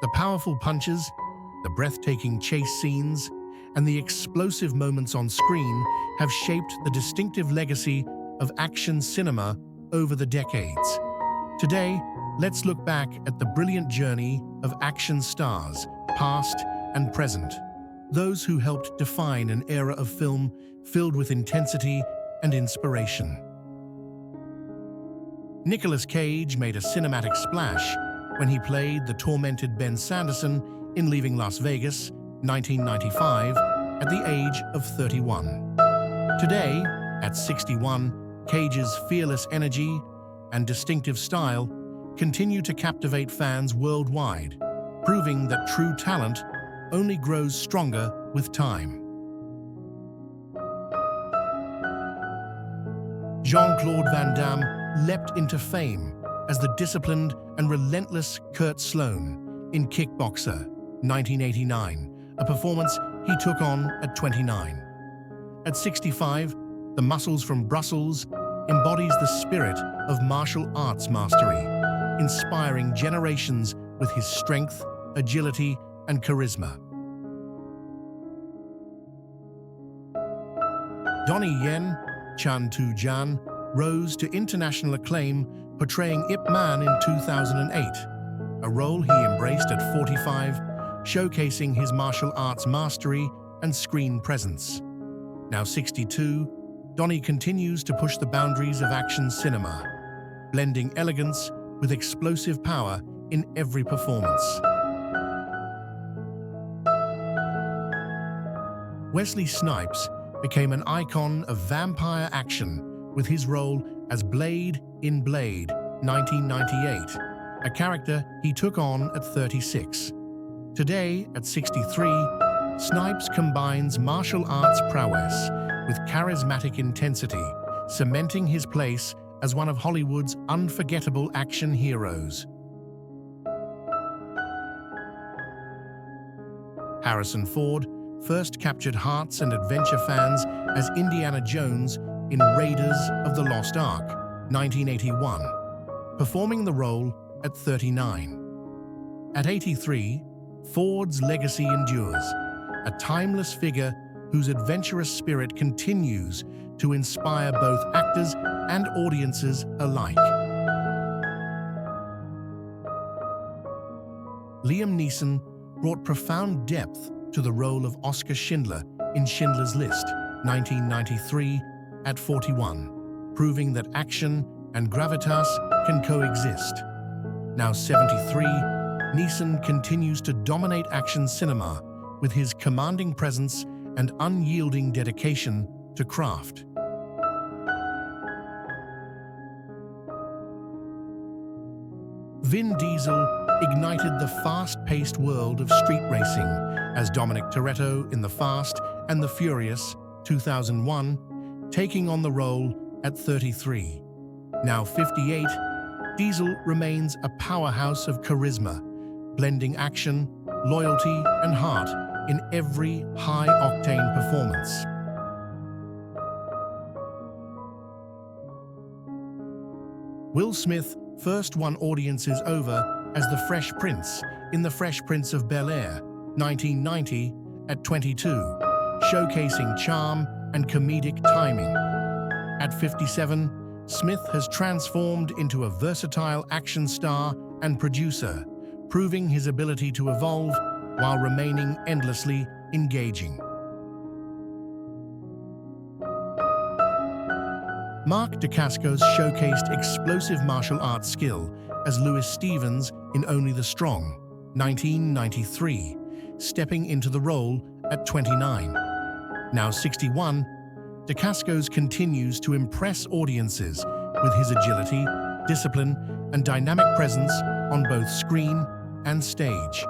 The powerful punches, the breathtaking chase scenes, and the explosive moments on screen have shaped the distinctive legacy of action cinema over the decades. Today, let's look back at the brilliant journey of action stars, past and present, those who helped define an era of film filled with intensity and inspiration. Nicolas Cage made a cinematic splash when he played the tormented Ben Sanderson in Leaving Las Vegas, 1995, at the age of 31. Today, at 61, Cage's fearless energy and distinctive style continue to captivate fans worldwide, proving that true talent only grows stronger with time. Jean-Claude Van Damme leapt into fame as the disciplined and relentless Kurt Sloan in Kickboxer, 1989, a performance he took on at 29. At 65, the Muscles from Brussels embodies the spirit of martial arts mastery, inspiring generations with his strength, agility, and charisma. Donnie Yen, Chan Tu-jan, rose to international acclaim portraying Ip Man in 2008, a role he embraced at 45, showcasing his martial arts mastery and screen presence. Now 62, Donnie continues to push the boundaries of action cinema, blending elegance with explosive power in every performance. Wesley Snipes became an icon of vampire action with his role as Blade in Blade, 1998, a character he took on at 36. Today, at 63, Snipes combines martial arts prowess with charismatic intensity, cementing his place as one of Hollywood's unforgettable action heroes. Harrison Ford first captured hearts and adventure fans as Indiana Jones in Raiders of the Lost Ark, 1981, performing the role at 39. At 83, Ford's legacy endures, a timeless figure whose adventurous spirit continues to inspire both actors and audiences alike. Liam Neeson brought profound depth to the role of Oscar Schindler in Schindler's List, 1993, at 41, proving that action and gravitas can coexist. Now 73, Neeson continues to dominate action cinema with his commanding presence and unyielding dedication to craft. Vin Diesel ignited the fast-paced world of street racing as Dominic Toretto in The Fast and the Furious, 2001, taking on the role at 33. Now 58, Diesel remains a powerhouse of charisma, blending action, loyalty, and heart in every high-octane performance. Will Smith first won audiences over as the Fresh Prince in The Fresh Prince of Bel-Air, 1990, at 22, showcasing charm and comedic timing. At 57, Smith has transformed into a versatile action star and producer, proving his ability to evolve while remaining endlessly engaging. Mark Dacascos showcased explosive martial arts skill as Louis Stevens in Only the Strong, 1993, stepping into the role at 29. Now 61, Dacascos continues to impress audiences with his agility, discipline, and dynamic presence on both screen and stage.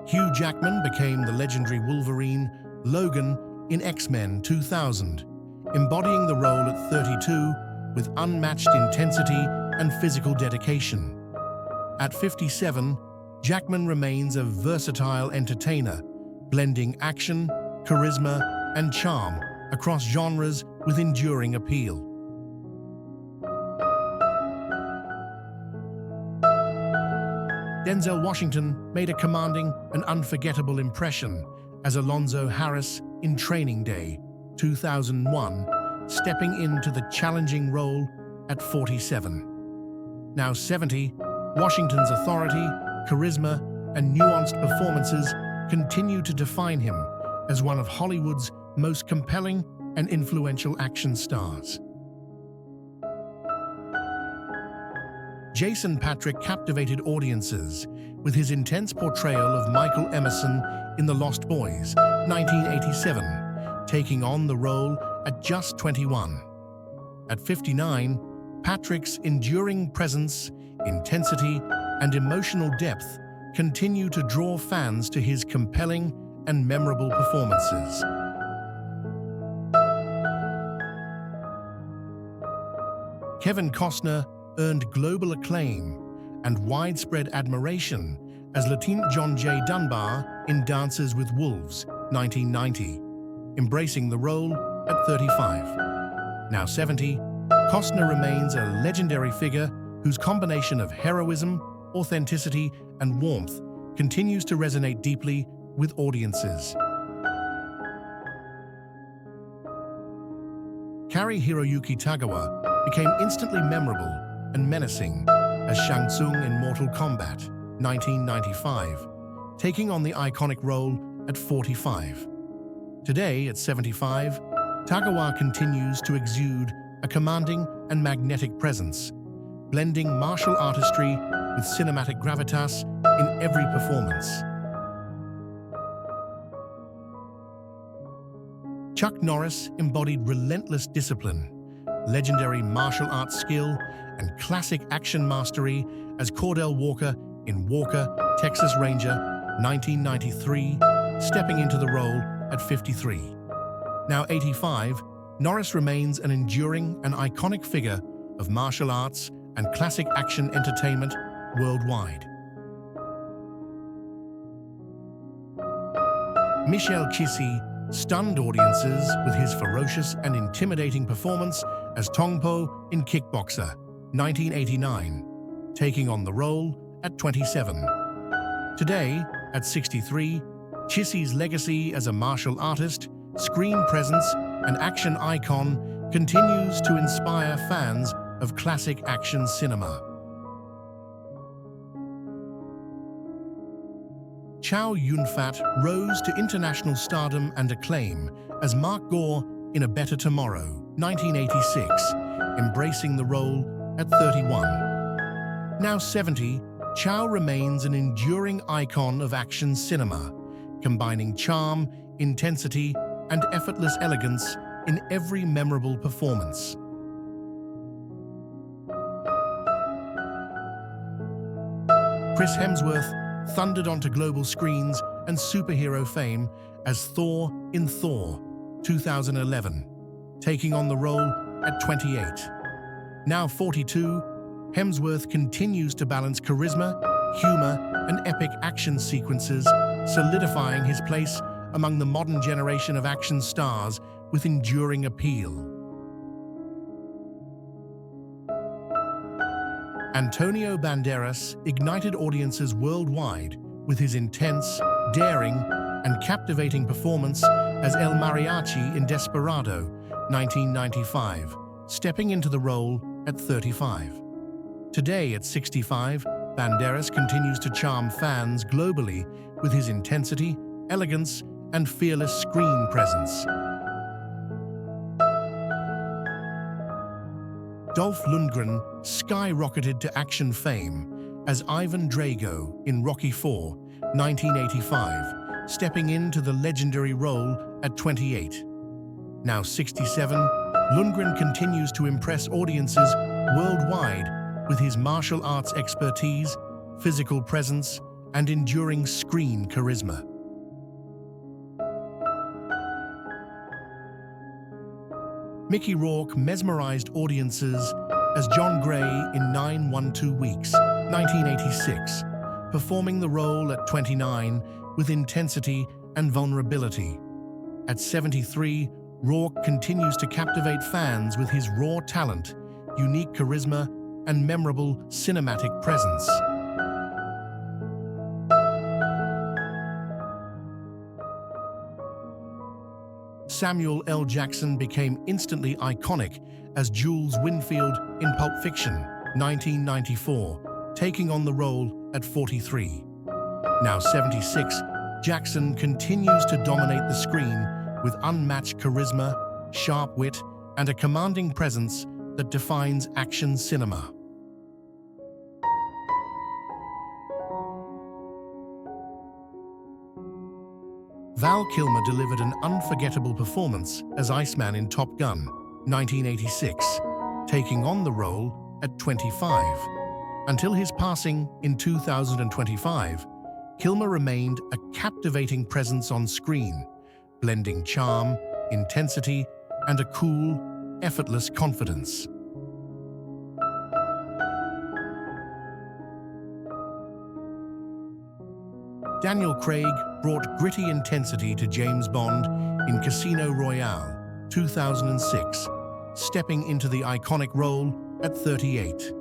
Hugh Jackman became the legendary Wolverine, Logan, in X-Men 2000, embodying the role at 32 with unmatched intensity and physical dedication. At 57, Jackman remains a versatile entertainer, blending action, charisma, and charm across genres with enduring appeal. Denzel Washington made a commanding and unforgettable impression as Alonzo Harris in Training Day 2001, stepping into the challenging role at 47. Now 70, Washington's authority, charisma, and nuanced performances continue to define him as one of Hollywood's most compelling and influential action stars. Jason Patric captivated audiences with his intense portrayal of Michael Emerson in The Lost Boys, 1987, taking on the role at just 21. At 59, Patric's enduring presence, intensity, and emotional depth continue to draw fans to his compelling and memorable performances. Kevin Costner earned global acclaim and widespread admiration as Lieutenant John J. Dunbar in Dances with Wolves, 1990, embracing the role at 35. Now 70, Costner remains a legendary figure whose combination of heroism, authenticity, and warmth continues to resonate deeply with audiences. Kari Hiroyuki Tagawa became instantly memorable and menacing as Shang Tsung in Mortal Kombat, 1995, taking on the iconic role at 45. Today, at 75, Tagawa continues to exude a commanding and magnetic presence, blending martial artistry with cinematic gravitas in every performance. Chuck Norris embodied relentless discipline, legendary martial arts skill, and classic action mastery as Cordell Walker in Walker, Texas Ranger, 1993, stepping into the role at 53. Now 85, Norris remains an enduring and iconic figure of martial arts and classic action entertainment worldwide. Michel Chisi stunned audiences with his ferocious and intimidating performance as Tongpo in Kickboxer, 1989, taking on the role at 27. Today, at 63, Chisi's legacy as a martial artist, screen presence, and action icon continues to inspire fans of classic action cinema. Chow Yun-fat rose to international stardom and acclaim as Mark Gore in A Better Tomorrow, 1986, embracing the role at 31. Now 70, Chow remains an enduring icon of action cinema, combining charm, intensity, and effortless elegance in every memorable performance. Chris Hemsworth thundered onto global screens and superhero fame as Thor in Thor, 2011, taking on the role at 28. Now 42, Hemsworth continues to balance charisma, humor, and epic action sequences, solidifying his place among the modern generation of action stars with enduring appeal. Antonio Banderas ignited audiences worldwide with his intense, daring, and captivating performance as El Mariachi in Desperado, 1995, stepping into the role at 35. Today, at 65, Banderas continues to charm fans globally with his intensity, elegance, and fearless screen presence. Dolph Lundgren skyrocketed to action fame as Ivan Drago in Rocky IV, 1985, stepping into the legendary role at 28. Now 67, Lundgren continues to impress audiences worldwide with his martial arts expertise, physical presence, and enduring screen charisma. Mickey Rourke mesmerized audiences as John Gray in 912 Weeks, 1986, performing the role at 29 with intensity and vulnerability. At 73, Rourke continues to captivate fans with his raw talent, unique charisma, and memorable cinematic presence. Samuel L. Jackson became instantly iconic as Jules Winfield in Pulp Fiction, 1994, taking on the role at 43. Now 76, Jackson continues to dominate the screen with unmatched charisma, sharp wit, and a commanding presence that defines action cinema. Val Kilmer delivered an unforgettable performance as Iceman in Top Gun, 1986, taking on the role at 25. Until his passing in 2025, Kilmer remained a captivating presence on screen, blending charm, intensity, and a cool, effortless confidence. Daniel Craig brought gritty intensity to James Bond in Casino Royale, 2006, stepping into the iconic role at 38.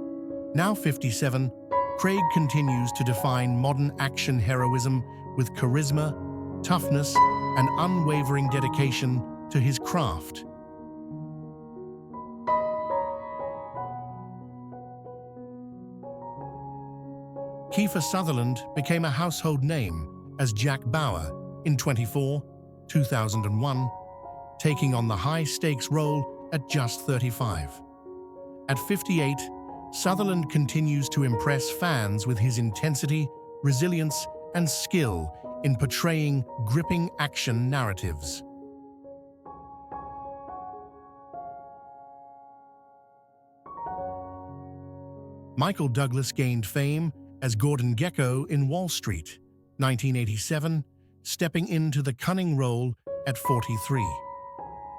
Now 57, Craig continues to define modern action heroism with charisma, toughness, and unwavering dedication to his craft. Kiefer Sutherland became a household name as Jack Bauer in 24, 2001, taking on the high-stakes role at just 35. At 58, Sutherland continues to impress fans with his intensity, resilience, and skill in portraying gripping action narratives. Michael Douglas gained fame as Gordon Gekko in Wall Street, 1987, stepping into the cunning role at 43.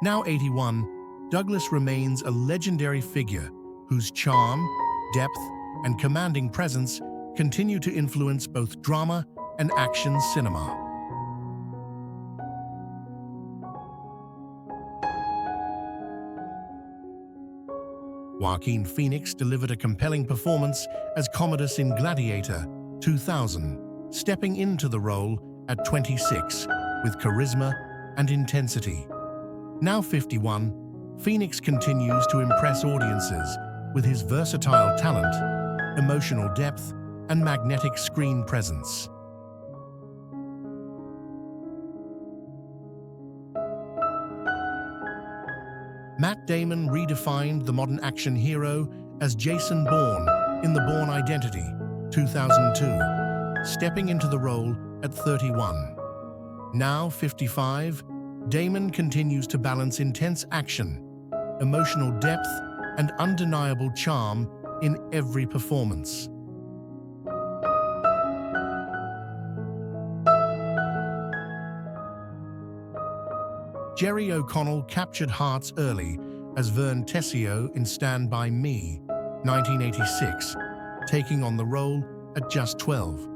Now 81, Douglas remains a legendary figure whose charm, depth, and commanding presence continue to influence both drama and action cinema. Joaquin Phoenix delivered a compelling performance as Commodus in Gladiator, 2000, stepping into the role at 26 with charisma and intensity. Now 51, Phoenix continues to impress audiences with his versatile talent, emotional depth, and magnetic screen presence. Matt Damon redefined the modern action hero as Jason Bourne in The Bourne Identity, 2002, stepping into the role at 31. Now 55, Damon continues to balance intense action, emotional depth, and undeniable charm in every performance. Jerry O'Connell captured hearts early as Vern Tessio in Stand By Me, 1986, taking on the role at just 12.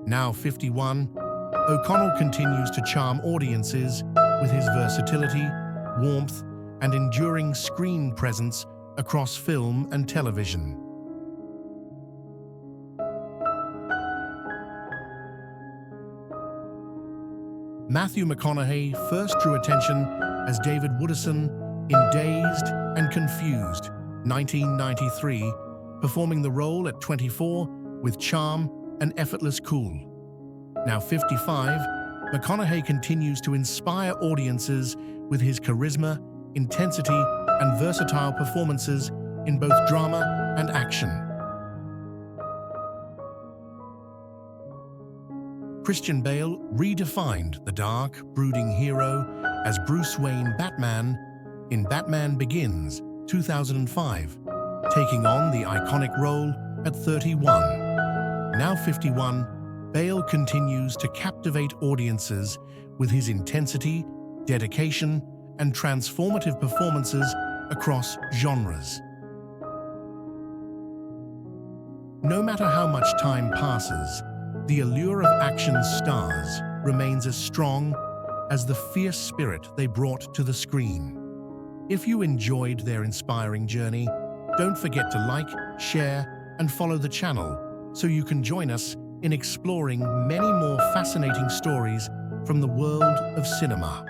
Now 51, O'Connell continues to charm audiences with his versatility, warmth, and enduring screen presence across film and television. Matthew McConaughey first drew attention as David Wooderson in Dazed and Confused, 1993, performing the role at 24 with charm and effortless cool. Now 55, McConaughey continues to inspire audiences with his charisma, intensity, and versatile performances in both drama and action. Christian Bale redefined the dark, brooding hero as Bruce Wayne Batman in Batman Begins, 2005, taking on the iconic role at 31. Now 51, Bale continues to captivate audiences with his intensity, dedication, and transformative performances across genres. No matter how much time passes, the allure of action stars remains as strong as the fierce spirit they brought to the screen. If you enjoyed their inspiring journey, don't forget to like, share, and follow the channel so you can join us in exploring many more fascinating stories from the world of cinema.